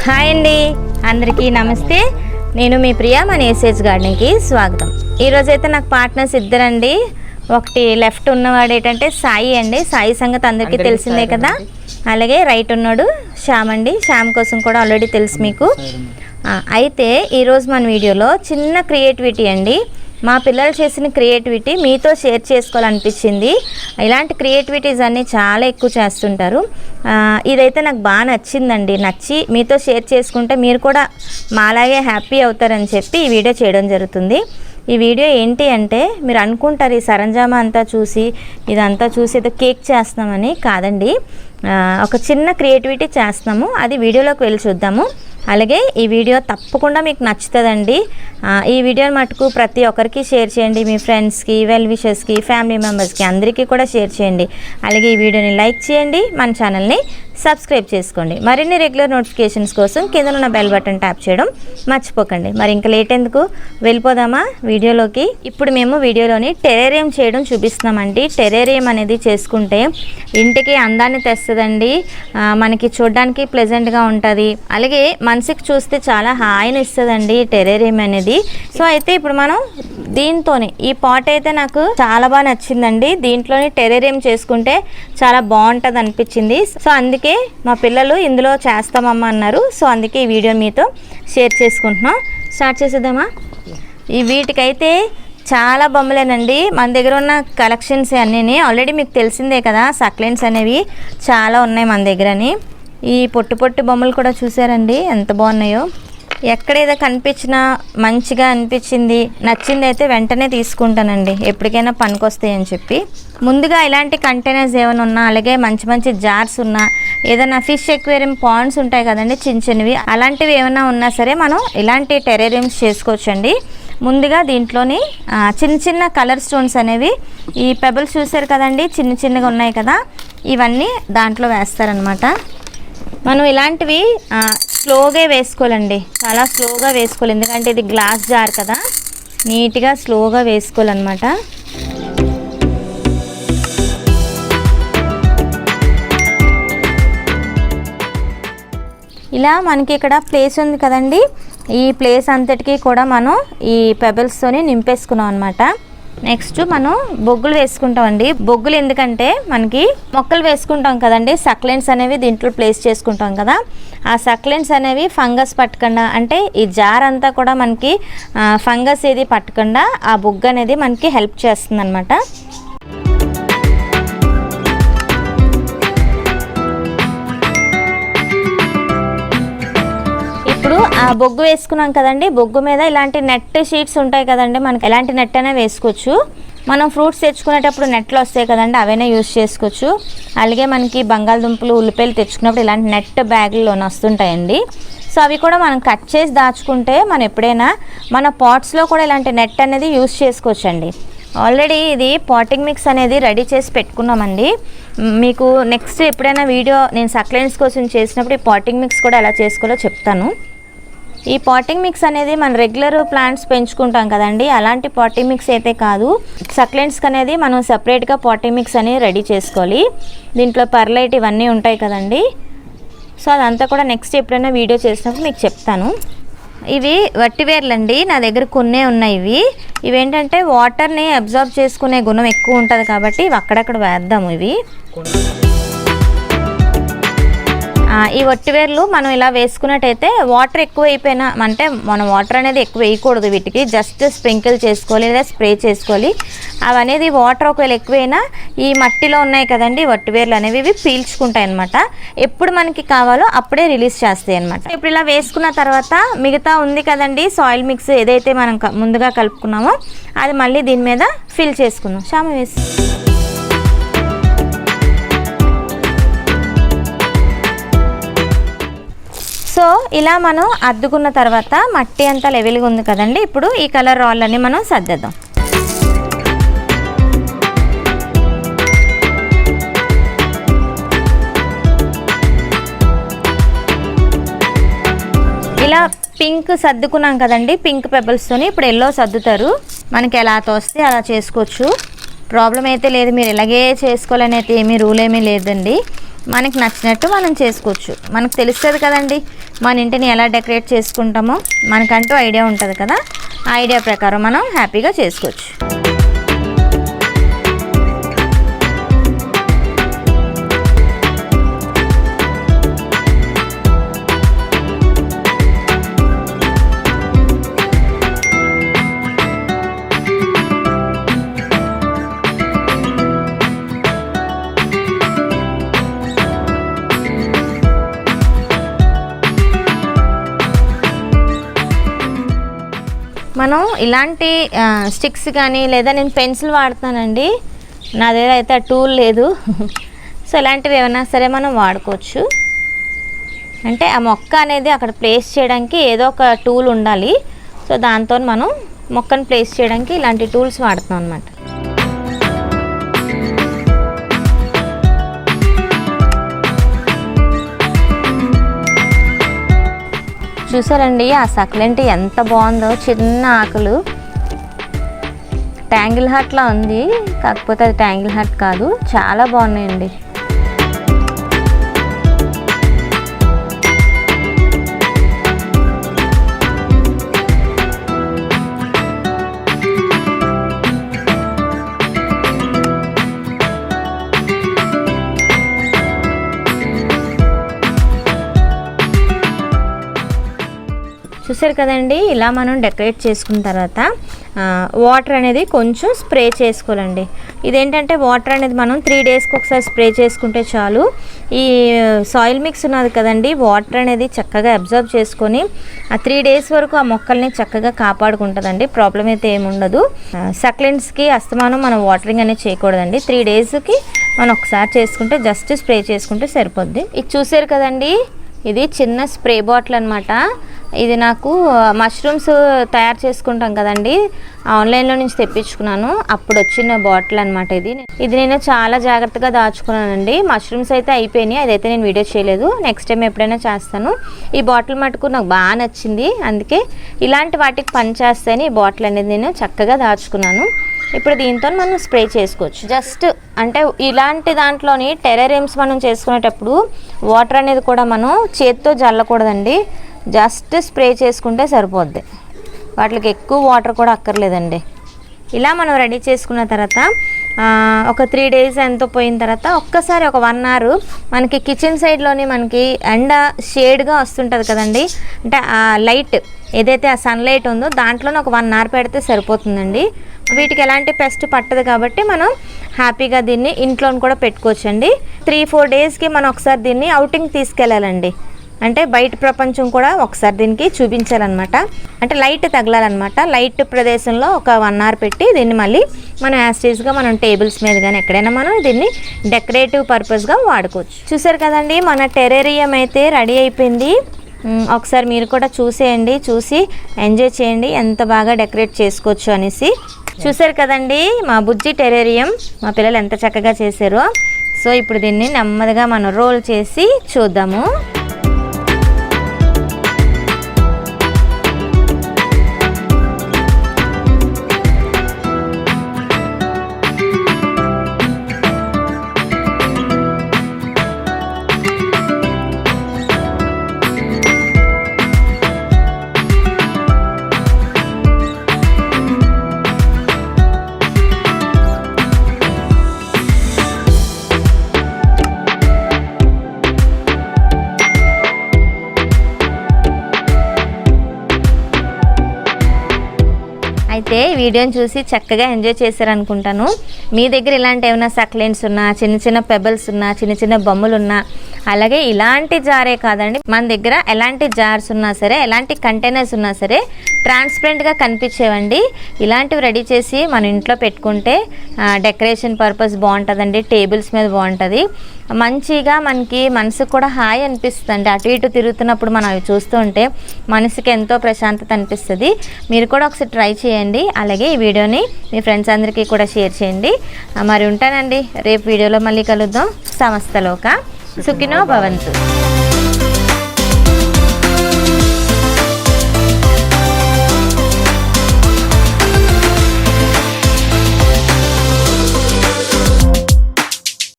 Hi అండి, అందరికీ నమస్తే. నేను మీ ప్రియా, మన ఏసేజ్ గార్డెన్కి స్వాగతం. ఈరోజైతే నాకు పార్ట్నర్స్ ఇద్దరండి. ఒకటి లెఫ్ట్ ఉన్నవాడు ఏంటంటే సాయి అండి. సాయి సంగతి అందరికీ తెలిసిందే కదా. అలాగే రైట్ ఉన్నాడు శ్యామ్ అండి. శ్యామ్ కోసం కూడా ఆల్రెడీ తెలుసు మీకు. అయితే ఈరోజు మన వీడియోలో చిన్న క్రియేటివిటీ అండి. మా పిల్లలు చేసిన క్రియేటివిటీ మీతో షేర్ చేసుకోవాలనిపించింది. ఇలాంటి క్రియేటివిటీస్ అన్నీ చాలా ఎక్కువ చేస్తుంటారు. ఇదైతే నాకు బాగా నచ్చిందండి. నచ్చి మీతో షేర్ చేసుకుంటే మీరు కూడా మాలాగే హ్యాపీ అవుతారని చెప్పి ఈ వీడియో చేయడం జరుగుతుంది. ఈ వీడియో ఏంటి అంటే, మీరు అనుకుంటారు ఈ సరంజామా అంతా చూసి ఇదంతా చూసి ఏదో కేక్ చేస్తున్నామని. కాదండి, ఒక చిన్న క్రియేటివిటీ చేస్తున్నాము. అది వీడియోలోకి వెళ్ళి చూద్దాము. అలాగే ఈ వీడియో తప్పకుండా మీకు నచ్చుతుందండి. ఈ వీడియోని మటుకు ప్రతి ఒక్కరికి షేర్ చేయండి. మీ ఫ్రెండ్స్కి, వెల్ విషర్స్కి, ఫ్యామిలీ మెంబర్స్కి అందరికీ కూడా షేర్ చేయండి. అలాగే ఈ వీడియోని లైక్ చేయండి, మన ఛానల్ని సబ్స్క్రైబ్ చేసుకోండి. మరిన్ని రెగ్యులర్ నోటిఫికేషన్స్ కోసం కింద ఉన్న బెల్ బటన్ ట్యాప్ చేయడం మర్చిపోకండి. మరి ఇంకా లేట్ ఎందుకు, వెళ్ళిపోదామా వీడియోలోకి. ఇప్పుడు మేము వీడియోలోని టెరేరియం చేయడం చూపిస్తున్నామండి. టెరేరియం అనేది చేసుకుంటే ఇంటికి అందాన్ని తెస్తుందండి. మనకి చూడడానికి ప్లెజెంట్గా ఉంటుంది. అలాగే మనసుకి చూస్తే చాలా హాయిని ఇస్తుందండి టెరేరియం అనేది. సో అయితే ఇప్పుడు మనం దీంతోనే, ఈ పాట్ అయితే నాకు చాలా బాగా నచ్చిందండి. దీంట్లోని టెరేరియం చేసుకుంటే చాలా బాగుంటుంది అనిపించింది. సో అందుకే మా పిల్లలు ఇందులో చేస్తామమ్మా అన్నారు. సో అందుకే ఈ వీడియో మీతో షేర్ చేసుకుంటున్నాం. స్టార్ట్ చేసేద్దామా. ఈ వీటికైతే చాలా బొమ్మలేనండి. మన దగ్గర ఉన్న కలెక్షన్స్ అన్నీ ఆల్రెడీ మీకు తెలిసిందే కదా. సక్లెంట్స్ అనేవి చాలా ఉన్నాయి మన దగ్గరని. ఈ పొట్టు పొట్టు బొమ్మలు కూడా చూసారండి ఎంత బాగున్నాయో. ఎక్కడేదో కనిపించినా మంచిగా అనిపించింది, నచ్చింది అయితే వెంటనే తీసుకుంటానండి. ఎప్పటికైనా పనికొస్తాయి అని చెప్పి. ముందుగా ఇలాంటి కంటైనర్స్ ఏమైనా ఉన్నా, అలాగే మంచి మంచి జార్స్ ఉన్నా, ఏదైనా ఫిష్ ఎక్వేరియం పాండ్స్ ఉంటాయి కదండి చిన్న చిన్నవి, అలాంటివి ఏమైనా ఉన్నా సరే మనం ఇలాంటి టెరేరియంస్ చేసుకోవచ్చండి. ముందుగా దీంట్లోని చిన్న చిన్న కలర్ స్టోన్స్ అనేవి, ఈ పెబల్స్ చూసారు కదండి చిన్న చిన్నగా ఉన్నాయి కదా, ఇవన్నీ దాంట్లో వేస్తారనమాట. మనం ఇలాంటివి స్లోగా వేసుకోవాలండి, చాలా స్లోగా వేసుకోవాలి. ఎందుకంటే ఇది గ్లాస్ జార్ కదా, నీట్గా స్లోగా వేసుకోవాలన్నమాట. ఇలా మనకి ఇక్కడ ప్లేస్ ఉంది కదండి, ఈ ప్లేస్ అంతటికీ కూడా మనం ఈ పెబల్స్తోని నింపేసుకున్నాం అనమాట. నెక్స్ట్ మనం బొగ్గులు వేసుకుంటామండి. బొగ్గులు ఎందుకంటే మనకి మొక్కలు వేసుకుంటాం కదండి, సక్లెంట్స్ అనేవి దీంట్లో ప్లేస్ చేసుకుంటాం కదా. ఆ సక్లెంట్స్ అనేవి ఫంగస్ పట్టకుండా, అంటే ఈ జార్ అంతా కూడా మనకి ఫంగస్ ఏది పట్టకుండా ఆ బొగ్గు అనేది మనకి హెల్ప్ చేస్తుంది అనమాట. ఇప్పుడు ఆ బొగ్గు వేసుకున్నాం కదండి, బొగ్గు మీద ఇలాంటి నెట్ షీట్స్ ఉంటాయి కదండి, మనకి ఎలాంటి నెట్ అయినా వేసుకోవచ్చు. మనం ఫ్రూట్స్ తెచ్చుకునేటప్పుడు నెట్లు వస్తాయి కదండి, అవైనా యూజ్ చేసుకోవచ్చు. అలాగే మనకి బంగాళదుంపలు, ఉల్లిపాయలు తెచ్చుకున్నప్పుడు ఇలాంటి నెట్ బ్యాగుల్లోనే వస్తుంటాయండి. సో అవి కూడా మనం కట్ చేసి దాచుకుంటే మనం ఎప్పుడైనా మన పాట్స్లో కూడా ఇలాంటి నెట్ అనేది యూజ్ చేసుకోవచ్చండి. ఆల్రెడీ ఇది పాటింగ్ మిక్స్ అనేది రెడీ చేసి పెట్టుకున్నామండి. మీకు నెక్స్ట్ ఎప్పుడైనా వీడియో నేను సక్లెంట్స్ కోసం చేసినప్పుడు ఈ పాటింగ్ మిక్స్ కూడా ఎలా చేసుకోవాలో చెప్తాను. ఈ పాటింగ్ మిక్స్ అనేది మన రెగ్యులర్ ప్లాంట్స్ పెంచుకుంటాం కదండి, అలాంటి పాటింగ్ మిక్స్ అయితే కాదు. సక్లెంట్స్కి అనేది మనం సపరేట్గా పాటింగ్ మిక్స్ అనేది రెడీ చేసుకోవాలి. దీంట్లో పర్లైట్ ఇవన్నీ ఉంటాయి కదండి. సో అదంతా కూడా నెక్స్ట్ ఎప్పుడైనా వీడియో చేసినప్పుడు మీకు చెప్తాను. ఇవి వట్టివేర్లండి, నా దగ్గర కొన్నే ఉన్నాయి. ఇవేంటంటే వాటర్ని అబ్జర్వ్ చేసుకునే గుణం ఎక్కువ ఉంటుంది కాబట్టి ఇవి అక్కడక్కడ వేద్దాము. ఇవి ఈ వట్టివేర్లు మనం ఇలా వేసుకున్నట్టయితే వాటర్ ఎక్కువ అయిపోయినా, అంటే మనం వాటర్ అనేది ఎక్కువ వేయకూడదు వీటికి, జస్ట్ స్ప్రింకిల్ చేసుకోవాలి లేదా స్ప్రే చేసుకోవాలి. అవి అనేది వాటర్ ఒకవేళ ఎక్కువైనా ఈ మట్టిలో ఉన్నాయి కదండి వట్టివేర్లు అనేవి, ఇవి పీల్చుకుంటాయి అనమాట. ఎప్పుడు మనకి కావాలో అప్పుడే రిలీజ్ చేస్తాయి అనమాట. ఇప్పుడు ఇలా వేసుకున్న తర్వాత మిగతా ఉంది కదండి సాయిల్ మిక్స్, ఏదైతే మనం ముందుగా కలుపుకున్నామో అది మళ్ళీ దీని మీద ఫిల్ చేసుకుందాం. షామ వేసి సో ఇలా మనం అద్దుకున్న తర్వాత మట్టి అంతా లెవెల్గా ఉంది కదండి. ఇప్పుడు ఈ కలర్ రాళ్ళని మనం సర్దేద్దాం. ఇలా పింక్ సర్దుకున్నాం కదండి, పింక్ పెబల్స్తోని ఇప్పుడు ఎల్లో సర్దుతారు. మనకి ఎలా తోస్తే అలా చేసుకోవచ్చు, ప్రాబ్లం అయితే లేదు. మీరు ఇలాగే చేసుకోవాలని అయితే ఏమీ రూల్ ఏమీ లేదండి. మనకి నచ్చినట్టు మనం చేసుకోవచ్చు. మనకు తెలుస్తుంది కదండి మన ఇంటిని ఎలా డెకరేట్ చేసుకుంటామో మనకంటూ ఐడియా ఉంటుంది కదా, ఆ ఐడియా ప్రకారం మనం హ్యాపీగా చేసుకోవచ్చు. మనం ఇలాంటి స్టిక్స్ కానీ లేదా నేను పెన్సిల్ వాడుతానండి, నా దగ్గర అయితే ఆ టూల్ లేదు. సో ఇలాంటివి ఏమైనా సరే మనం వాడుకోవచ్చు. అంటే ఆ మొక్క అనేది అక్కడ ప్లేస్ చేయడానికి ఏదో ఒక టూల్ ఉండాలి. సో దాంతో మనం మొక్కను ప్లేస్ చేయడానికి ఇలాంటి టూల్స్ వాడుతాం అన్నమాట. చూసారండి ఆ సక్లెంట్ ఎంత బాగుందో, చిన్న ఆకులు, ట్యాంగిల్ హార్ట్లా ఉంది, కాకపోతే అది ట్యాంగిల్ హార్ట్ కాదు, చాలా బాగున్నాయండి. చూసారు కదండి, ఇలా మనం డెకరేట్ చేసుకున్న తర్వాత వాటర్ అనేది కొంచెం స్ప్రే చేసుకోవాలండి. ఇదేంటంటే వాటర్ అనేది మనం 3 డేస్కి ఒకసారి స్ప్రే చేసుకుంటే చాలు. ఈ సాయిల్ మిక్స్ ఉన్నది కదండి, వాటర్ అనేది చక్కగా అబ్జర్వ్ చేసుకొని ఆ 3 డేస్ వరకు ఆ మొక్కల్ని చక్కగా కాపాడుకుంటుందండి. ప్రాబ్లం అయితే ఏముండదు. సక్లెంట్స్కి అస్తమానం మనం వాటరింగ్ అనేది చేయకూడదండి. 3 డేస్కి మనం ఒకసారి చేసుకుంటే జస్ట్ స్ప్రే చేసుకుంటే సరిపోద్ది. ఇది చూసారు కదండి, ఇది చిన్న స్ప్రే బాటిల్ అనమాట. ఇది నాకు మష్రూమ్స్ తయారు చేసుకుంటాం కదండి, ఆన్లైన్లో నుంచి తెప్పించుకున్నాను, అప్పుడు వచ్చిన బాటిల్ అనమాట. ఇది నేను చాలా జాగ్రత్తగా దాచుకున్నానండి. మష్రూమ్స్ అయితే అయిపోయినాయి, అదైతే నేను వీడియో చేయలేదు, నెక్స్ట్ టైం ఎప్పుడైనా చేస్తాను. ఈ బాటిల్ మటుకు నాకు బాగా నచ్చింది, అందుకే ఇలాంటి వాటికి పనిచేస్తాయని ఈ బాటిల్ అనేది నేను చక్కగా దాచుకున్నాను. ఇప్పుడు దీంతో మనం స్ప్రే చేసుకోవచ్చు. జస్ట్ అంటే ఇలాంటి దాంట్లోని టెర్రేరియంస్ మనం చేసుకునేటప్పుడు వాటర్ అనేది కూడా మనం చేతితో జల్లకూడదండి, జస్ట్ స్ప్రే చేసుకుంటే సరిపోద్ది. వాటికి ఎక్కువ వాటర్ కూడా అక్కర్లేదండి. ఇలా మనం రెడీ చేసుకున్న తర్వాత ఒక 3 డేస్ ఎంతో పోయిన తర్వాత ఒక్కసారి ఒక 1 అవర్ మనకి కిచెన్ సైడ్లోని మనకి ఎండ షేడ్గా వస్తుంటుంది కదండి, అంటే ఆ లైట్ ఏదైతే ఆ సన్లైట్ ఉందో దాంట్లోనే ఒక 1 అవర్ పెడితే సరిపోతుందండి. వీటికి ఎలాంటి పెస్ట్ పట్టదు కాబట్టి మనం హ్యాపీగా దీన్ని ఇంట్లోని కూడా పెట్టుకోవచ్చండి. 3-4 డేస్కి మనం ఒకసారి దీన్ని అవుటింగ్ తీసుకెళ్ళాలండి. అంటే బయట ప్రపంచం కూడా ఒకసారి దీనికి చూపించాలన్నమాట. అంటే లైట్ తగలాలన్నమాట. లైట్ ప్రదేశంలో ఒక 1 అవర్ పెట్టి దీన్ని మళ్ళీ మనం యాస్టీస్గా మనం టేబుల్స్ మీద కానీ ఎక్కడైనా మనం దీన్ని డెకరేటివ్ పర్పస్గా వాడుకోవచ్చు. చూసారు కదండి, మన టెర్రేరియం అయితే రెడీ అయిపోయింది. ఒకసారి మీరు కూడా చూసేయండి, చూసి ఎంజాయ్ చేయండి ఎంత బాగా డెకరేట్ చేసుకోవచ్చు అనేసి. చూసారు కదండి మా బుజ్జి టెర్రేరియం, మా పిల్లలు ఎంత చక్కగా చేశారో. సో ఇప్పుడు దీన్ని నెమ్మదిగా మనం రోల్ చేసి చూద్దాము. అయితే వీడియోని చూసి చక్కగా ఎంజాయ్ చేశారనుకుంటాను. మీ దగ్గర ఇలాంటి ఏమైనా సక్లెంట్స్ ఉన్నా, చిన్న చిన్న పెబల్స్ ఉన్నా, చిన్న చిన్న బొమ్మలు ఉన్నా, అలాగే ఇలాంటి జారే కాదండి, మన దగ్గర ఎలాంటి జార్స్ ఉన్నా సరే, ఎలాంటి కంటైనర్స్ ఉన్నా సరే ట్రాన్స్పరెంట్గా కనిపించేవండి. ఇలాంటివి రెడీ చేసి మన ఇంట్లో పెట్టుకుంటే డెకరేషన్ పర్పస్ బాగుంటుందండి, టేబుల్స్ మీద బాగుంటుంది. మంచిగా మనకి మనసుకు కూడా హాయ్ అనిపిస్తుంది. అటు ఇటు తిరుగుతున్నప్పుడు మనం అవి చూస్తూ ఉంటే మనసుకి ఎంతో ప్రశాంతత అనిపిస్తుంది. మీరు కూడా ఒకసారి ట్రై చేయండి. అలాగే ఈ వీడియోని మీ ఫ్రెండ్స్ అందరికీ కూడా షేర్ చేయండి. మరి ఉంటానండి, రేపు వీడియోలో మళ్ళీ కలుద్దాం. సమస్తలోక సుఖినో భవంతు.